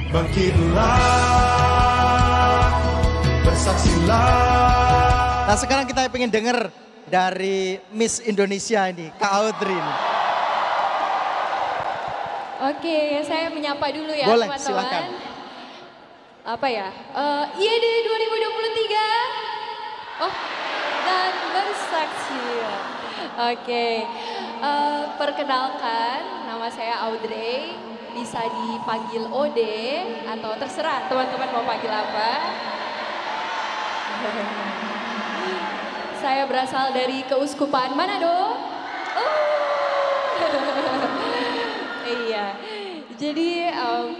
Bangkitlah, bersaksilah. Nah sekarang kita pengen denger dari Miss Indonesia ini, Kak Audrey ini. Oke, saya menyapa dulu ya Boleh, teman-teman. silakan. Apa ya? IED 2023. Oh, dan bersaksi. Oke, perkenalkan nama saya Audrey. Bisa dipanggil Ode atau terserah teman-teman mau panggil apa. Saya berasal dari Keuskupan Manado. Iya, jadi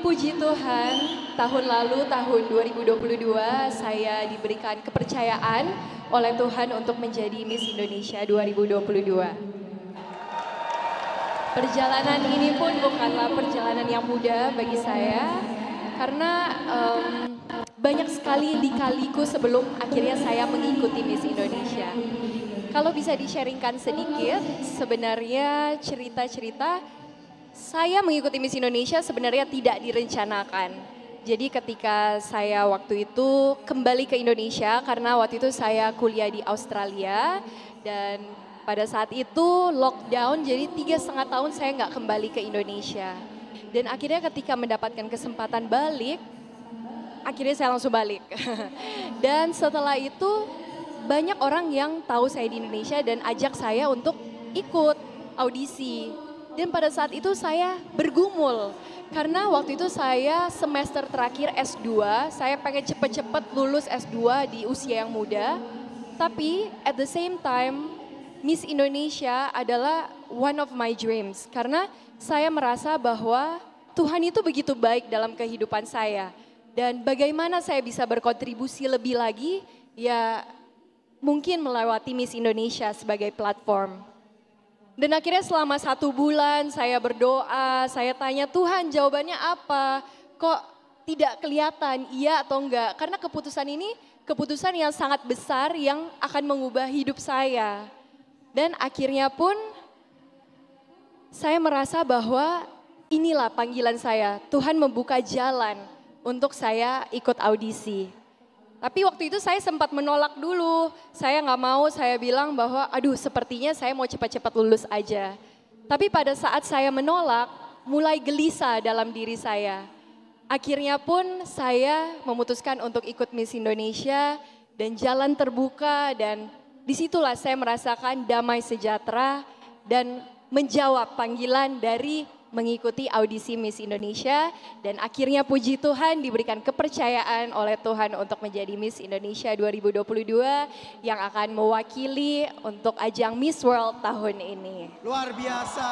puji Tuhan tahun lalu tahun 2022 saya diberikan kepercayaan oleh Tuhan untuk menjadi Miss Indonesia 2022. Perjalanan ini pun bukanlah perjalanan yang mudah bagi saya karena banyak sekali lika-liku sebelum akhirnya saya mengikuti Miss Indonesia. Kalau bisa di-sharingkan sedikit, sebenarnya cerita-cerita saya mengikuti Miss Indonesia sebenarnya tidak direncanakan. Jadi ketika saya waktu itu kembali ke Indonesia karena waktu itu saya kuliah di Australia dan pada saat itu lockdown, jadi 3,5 tahun saya nggak kembali ke Indonesia. Dan akhirnya ketika mendapatkan kesempatan balik, akhirnya saya langsung balik. Dan setelah itu banyak orang yang tahu saya di Indonesia dan ajak saya untuk ikut audisi. Dan pada saat itu saya bergumul, karena waktu itu saya semester terakhir S2, saya pengen cepet-cepet lulus S2 di usia yang muda. Tapi at the same time, Miss Indonesia adalah one of my dreams karena saya merasa bahwa Tuhan itu begitu baik dalam kehidupan saya dan bagaimana saya bisa berkontribusi lebih lagi ya mungkin melewati Miss Indonesia sebagai platform. Dan akhirnya selama 1 bulan saya berdoa, saya tanya Tuhan jawabannya apa, kok tidak kelihatan iya atau enggak, karena keputusan ini keputusan yang sangat besar yang akan mengubah hidup saya. Dan akhirnya pun saya merasa bahwa inilah panggilan saya. Tuhan membuka jalan untuk saya ikut audisi. Tapi waktu itu saya sempat menolak dulu. Saya nggak mau, saya bilang bahwa aduh sepertinya saya mau cepat-cepat lulus aja. Tapi pada saat saya menolak, mulai gelisah dalam diri saya. Akhirnya pun saya memutuskan untuk ikut Miss Indonesia dan jalan terbuka dan disitulah saya merasakan damai sejahtera dan menjawab panggilan dari mengikuti audisi Miss Indonesia. Dan akhirnya puji Tuhan diberikan kepercayaan oleh Tuhan untuk menjadi Miss Indonesia 2022 yang akan mewakili untuk ajang Miss World tahun ini. Luar biasa.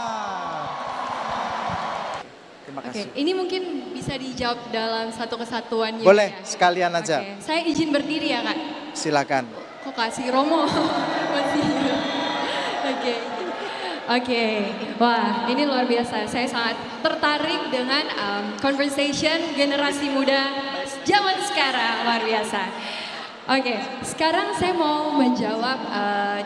Terima kasih. Oke, ini mungkin bisa dijawab dalam satu kesatuan. Boleh, ya. sekalian aja. Oke, saya izin berdiri ya Kak. Silakan. Kok kasih Romo? Oke. Wah ini luar biasa. Saya sangat tertarik dengan conversation generasi muda zaman sekarang, luar biasa. Oke, sekarang saya mau menjawab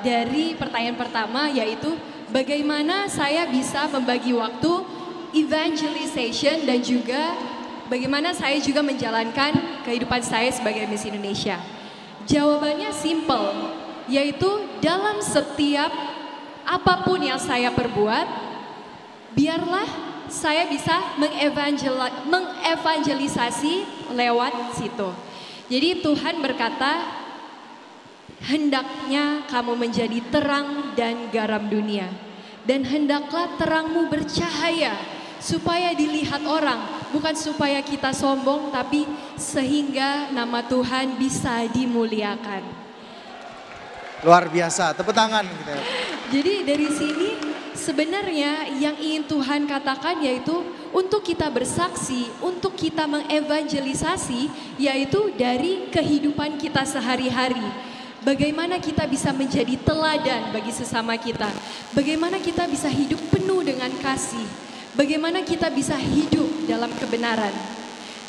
dari pertanyaan pertama yaitu bagaimana saya bisa membagi waktu evangelization dan juga bagaimana saya juga menjalankan kehidupan saya sebagai Miss Indonesia. Jawabannya simple, yaitu dalam setiap apapun yang saya perbuat, biarlah saya bisa mengevangelisasi lewat situ. Jadi Tuhan berkata, hendaknya kamu menjadi terang dan garam dunia. Dan hendaklah terangmu bercahaya supaya dilihat orang, bukan supaya kita sombong, tapi sehingga nama Tuhan bisa dimuliakan. Luar biasa, tepuk tangan. Gitu. Jadi dari sini sebenarnya yang ingin Tuhan katakan yaitu untuk kita bersaksi, untuk kita mengevangelisasi, yaitu dari kehidupan kita sehari-hari. Bagaimana kita bisa menjadi teladan bagi sesama kita, bagaimana kita bisa hidup penuh dengan kasih, bagaimana kita bisa hidup dalam kebenaran.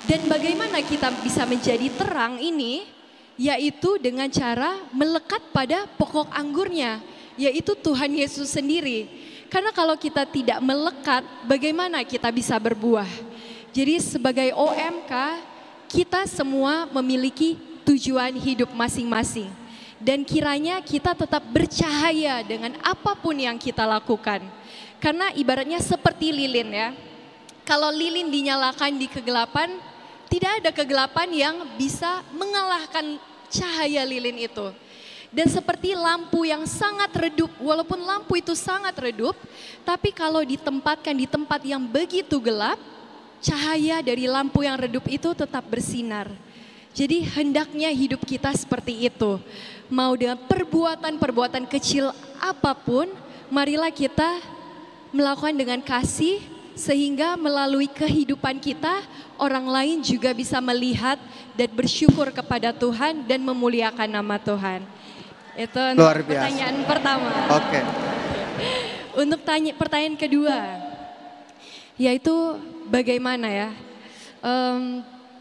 Dan bagaimana kita bisa menjadi terang ini, yaitu dengan cara melekat pada pokok anggurnya, yaitu Tuhan Yesus sendiri. Karena kalau kita tidak melekat, bagaimana kita bisa berbuah? Jadi sebagai OMK, kita semua memiliki tujuan hidup masing-masing. Dan kiranya kita tetap bercahaya dengan apapun yang kita lakukan. Karena ibaratnya seperti lilin ya. Kalau lilin dinyalakan di kegelapan, tidak ada kegelapan yang bisa mengalahkan cahaya lilin itu. Dan seperti lampu yang sangat redup, walaupun lampu itu sangat redup, tapi kalau ditempatkan di tempat yang begitu gelap, cahaya dari lampu yang redup itu tetap bersinar. Jadi hendaknya hidup kita seperti itu. Mau dengan perbuatan-perbuatan kecil apapun, marilah kita melakukan dengan kasih, sehingga melalui kehidupan kita, orang lain juga bisa melihat dan bersyukur kepada Tuhan dan memuliakan nama Tuhan. Itu Luar biasa. pertanyaan pertama. Oke. Untuk pertanyaan kedua, yaitu bagaimana ya?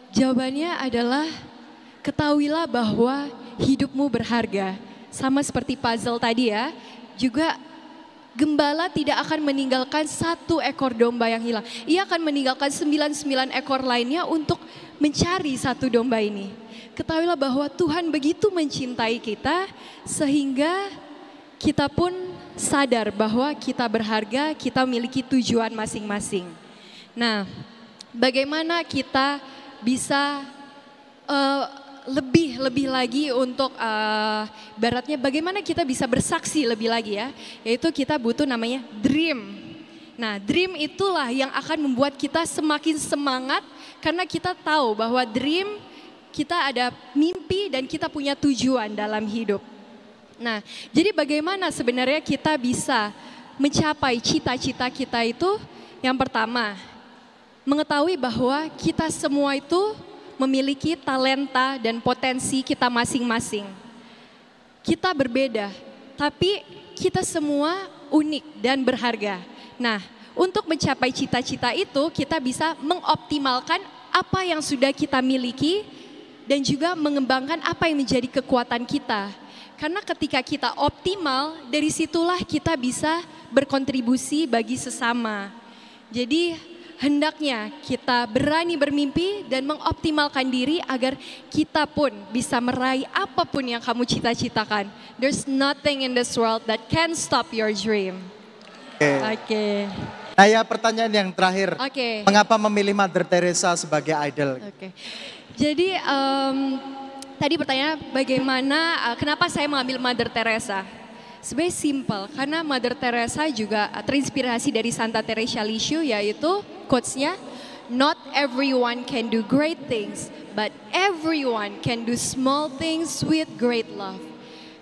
Jawabannya adalah ketahuilah bahwa hidupmu berharga. Sama seperti puzzle tadi ya, juga gembala tidak akan meninggalkan satu ekor domba yang hilang. Ia akan meninggalkan 99 ekor lainnya untuk mencari satu domba ini. Ketahuilah bahwa Tuhan begitu mencintai kita sehingga kita pun sadar bahwa kita berharga, kita memiliki tujuan masing-masing. Nah, bagaimana kita bisa lebih lagi untuk baratnya bagaimana kita bisa bersaksi lebih lagi ya, yaitu kita butuh namanya dream. Nah, dream itulah yang akan membuat kita semakin semangat karena kita tahu bahwa dream kita ada mimpi dan kita punya tujuan dalam hidup. Nah, jadi bagaimana sebenarnya kita bisa mencapai cita-cita kita itu? Yang pertama, mengetahui bahwa kita semua itu memiliki talenta dan potensi kita masing-masing. Kita berbeda, tapi kita semua unik dan berharga. Nah, untuk mencapai cita-cita itu kita bisa mengoptimalkan apa yang sudah kita miliki dan juga mengembangkan apa yang menjadi kekuatan kita. Karena ketika kita optimal, dari situlah kita bisa berkontribusi bagi sesama. Jadi hendaknya kita berani bermimpi dan mengoptimalkan diri agar kita pun bisa meraih apapun yang kamu cita-citakan. There's nothing in this world that can stop your dream. Oke. Nah ya, pertanyaan yang terakhir. Oke. Mengapa memilih Mother Teresa sebagai idol? Oke. Jadi tadi pertanyaan bagaimana, kenapa saya mengambil Mother Teresa? Sebenarnya simple, karena Mother Teresa juga terinspirasi dari Santa Teresa Lisieux, yaitu quotes-nya, "Not everyone can do great things, but everyone can do small things with great love."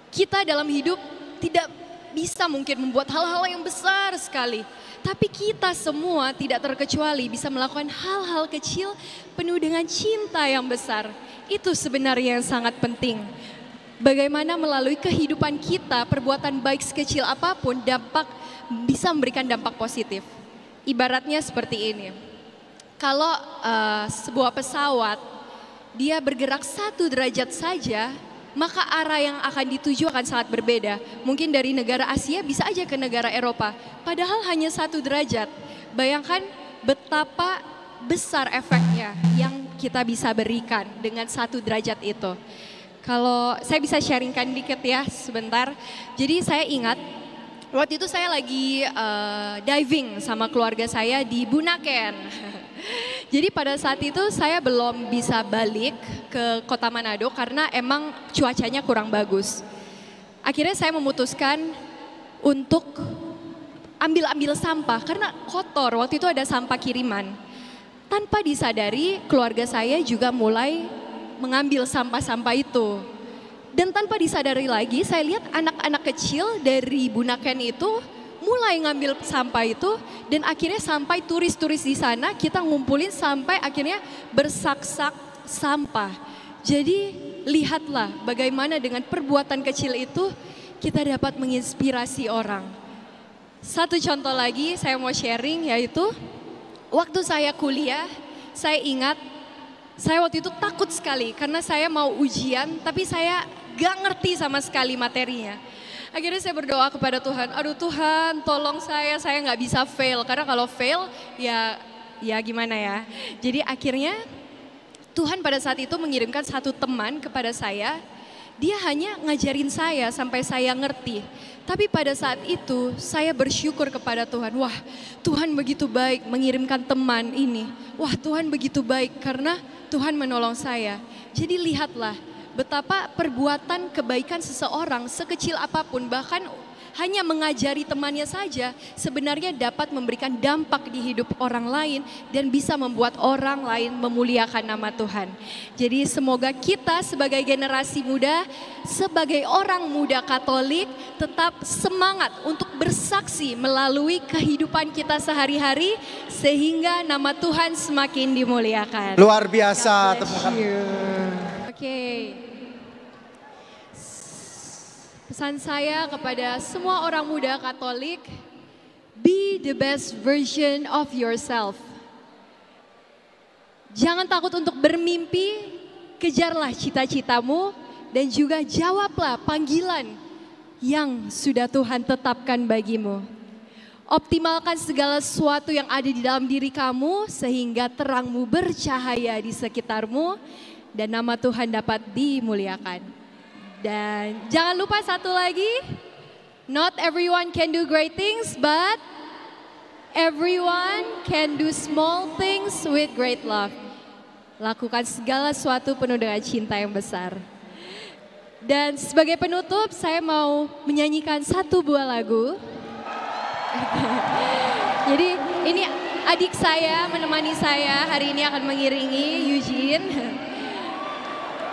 Kita dalam hidup tidak bisa mungkin membuat hal-hal yang besar sekali, tapi kita semua tidak terkecuali bisa melakukan hal-hal kecil penuh dengan cinta yang besar. Itu sebenarnya yang sangat penting. Bagaimana melalui kehidupan kita, perbuatan baik sekecil apapun bisa memberikan dampak positif. Ibaratnya seperti ini. Kalau sebuah pesawat, dia bergerak 1 derajat saja, maka arah yang akan dituju akan sangat berbeda. Mungkin dari negara Asia bisa aja ke negara Eropa, padahal hanya 1 derajat. Bayangkan betapa besar efeknya yang kita bisa berikan dengan 1 derajat itu. Kalau saya bisa sharingkan dikit ya sebentar. Jadi saya ingat waktu itu saya lagi diving sama keluarga saya di Bunaken. Jadi pada saat itu saya belum bisa balik ke Kota Manado karena emang cuacanya kurang bagus. Akhirnya saya memutuskan untuk ambil sampah karena kotor. Waktu itu ada sampah kiriman. Tanpa disadari keluarga saya juga mulai mengambil sampah-sampah itu. Dan tanpa disadari lagi saya lihat anak-anak kecil dari Bunaken itu mulai ngambil sampah itu, dan akhirnya sampai turis-turis di sana kita ngumpulin sampai akhirnya bersak-sak sampah. Jadi lihatlah bagaimana dengan perbuatan kecil itu kita dapat menginspirasi orang. Satu contoh lagi saya mau sharing, yaitu waktu saya kuliah, saya ingat saya waktu itu takut sekali karena saya mau ujian tapi saya gak ngerti sama sekali materinya. Akhirnya saya berdoa kepada Tuhan, aduh Tuhan tolong saya nggak bisa fail. Karena kalau fail ya ya gimana ya. Jadi akhirnya Tuhan pada saat itu mengirimkan satu teman kepada saya. Dia hanya ngajarin saya sampai saya ngerti. Tapi pada saat itu saya bersyukur kepada Tuhan. Wah, Tuhan begitu baik mengirimkan teman ini. Wah, Tuhan begitu baik karena Tuhan menolong saya. Jadi lihatlah betapa perbuatan kebaikan seseorang sekecil apapun, bahkan hanya mengajari temannya saja, sebenarnya dapat memberikan dampak di hidup orang lain dan bisa membuat orang lain memuliakan nama Tuhan. Jadi semoga kita sebagai generasi muda, sebagai orang muda Katolik tetap semangat untuk bersaksi melalui kehidupan kita sehari-hari sehingga nama Tuhan semakin dimuliakan. Luar biasa, temukan. Oke. Pesan saya kepada semua orang muda Katolik, be the best version of yourself. Jangan takut untuk bermimpi, kejarlah cita-citamu dan juga jawablah panggilan yang sudah Tuhan tetapkan bagimu. Optimalkan segala sesuatu yang ada di dalam diri kamu sehingga terangmu bercahaya di sekitarmu dan nama Tuhan dapat dimuliakan. Dan jangan lupa satu lagi, not everyone can do great things, but everyone can do small things with great love. Lakukan segala sesuatu penuh dengan cinta yang besar. Dan sebagai penutup, saya mau menyanyikan satu buah lagu. Jadi ini adik saya menemani saya hari ini akan mengiringi Eugene.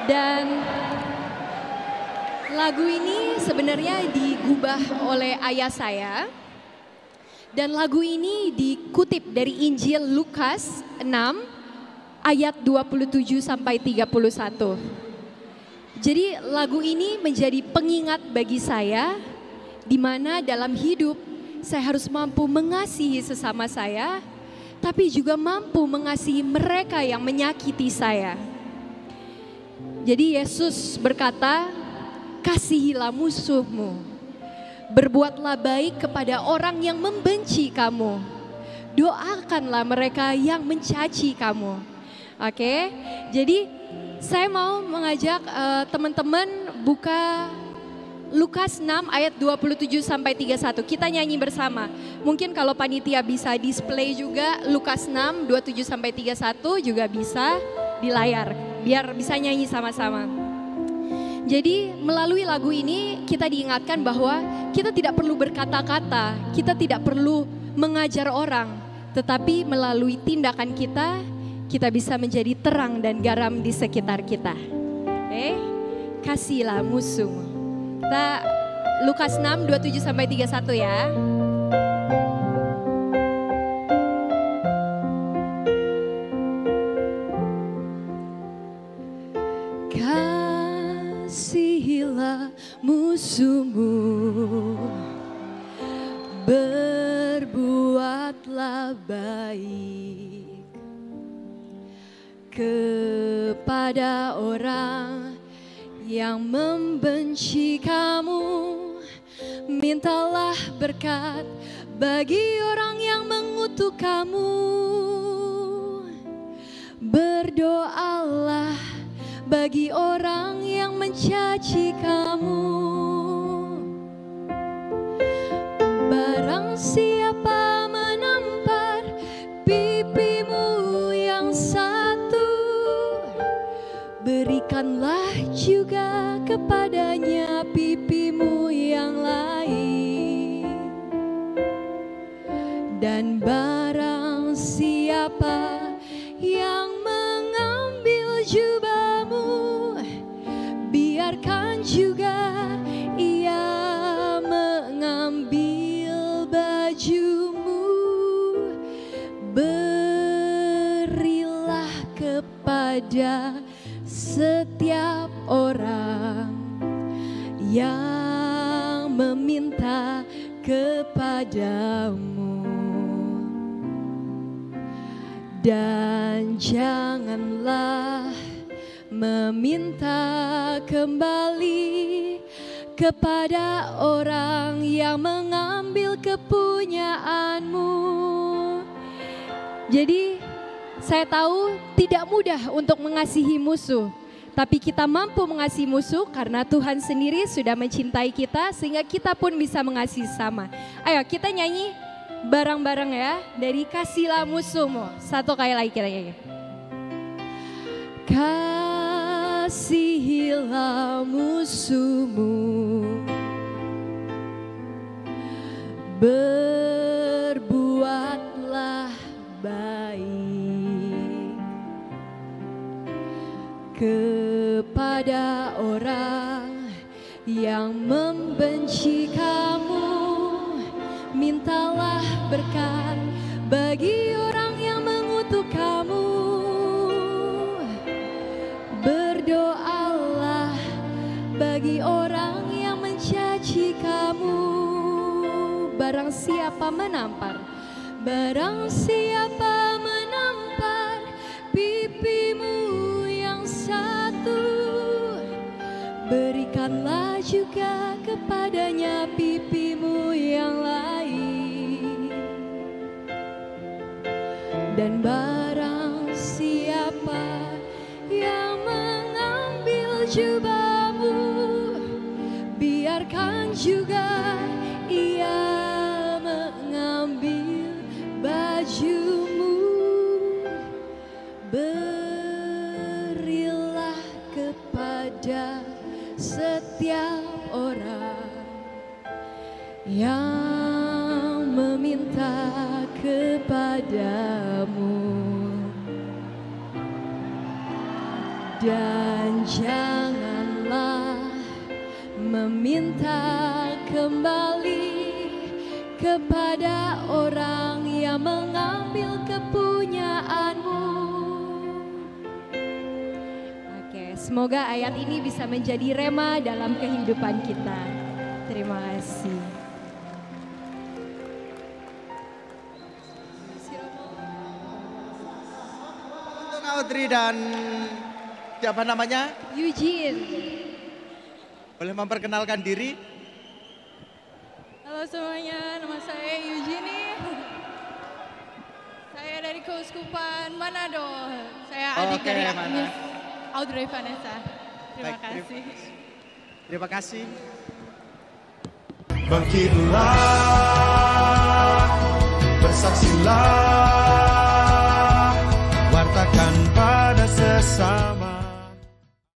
Dan lagu ini sebenarnya digubah oleh ayah saya. Dan lagu ini dikutip dari Injil Lukas 6 ayat 27 sampai 31. Jadi lagu ini menjadi pengingat bagi saya di mana dalam hidup saya harus mampu mengasihi sesama saya, tapi juga mampu mengasihi mereka yang menyakiti saya. Jadi Yesus berkata, kasihilah musuhmu, berbuatlah baik kepada orang yang membenci kamu, doakanlah mereka yang mencaci kamu. Oke, jadi saya mau mengajak teman-teman buka Lukas 6 ayat 27 sampai 31. Kita nyanyi bersama. Mungkin kalau panitia bisa display juga Lukas 6 27 sampai 31 juga bisa di layar biar bisa nyanyi sama-sama. Jadi melalui lagu ini kita diingatkan bahwa kita tidak perlu berkata-kata, kita tidak perlu mengajar orang, tetapi melalui tindakan kita, kita bisa menjadi terang dan garam di sekitar kita. Oke, kasihlah musuhmu. Kita Lukas 6, 27 sampai 31 ya. Kasihilah musuhmu, berbuatlah baik kepada orang yang membenci kamu, mintalah berkat bagi orang yang mengutuk kamu, berdoalah bagi orang yang mencaci kamu. Barang siapa menampar pipimu yang satu, berikanlah juga kepadanya pipimu yang lain. Dan barang siapa yang mengambil jubahmu, biarkan juga ia mengambil bajumu. Berilah kepada setiap orang yang meminta kepadamu, dan janganlah meminta kembali kepada orang yang mengambil kepunyaanmu. Jadi saya tahu tidak mudah untuk mengasihi musuh. Tapi kita mampu mengasihi musuh karena Tuhan sendiri sudah mencintai kita sehingga kita pun bisa mengasihi sama. Ayo kita nyanyi bareng-bareng ya dari Kasihlah Musuhmu. Satu kali lagi kita nyanyi. Kasihilah musuhmu, berbuatlah baik kepada orang yang membenci kamu, mintalah berkat bagi orang yang mengutuk kamu. Berdoalah bagi orang yang mencaci kamu. Barang siapa menampar, barang siapa menampar pipimu yang satu, berikanlah juga kepadanya pipimu yang lain. Dan barang siapa yang mengambil jubahmu, biarkan juga ia mengambil bajumu. Berilah kepada setiap orang yang meminta kepadamu, dan janganlah meminta kembali kepada orang yang mengambil kepunyaanmu. Oke, semoga ayat ini bisa menjadi rema dalam kehidupan kita. Terima kasih. Untuk Audrey dan siapa namanya? Eugene. Boleh memperkenalkan diri? Halo semuanya, nama saya Eugenie. Saya dari Keuskupan Manado. Saya adik Oke, dari Mana. Miss Audrey Vanessa. Terima Baik, kasih. Terima kasih. Bangkitlah, bersaksilah.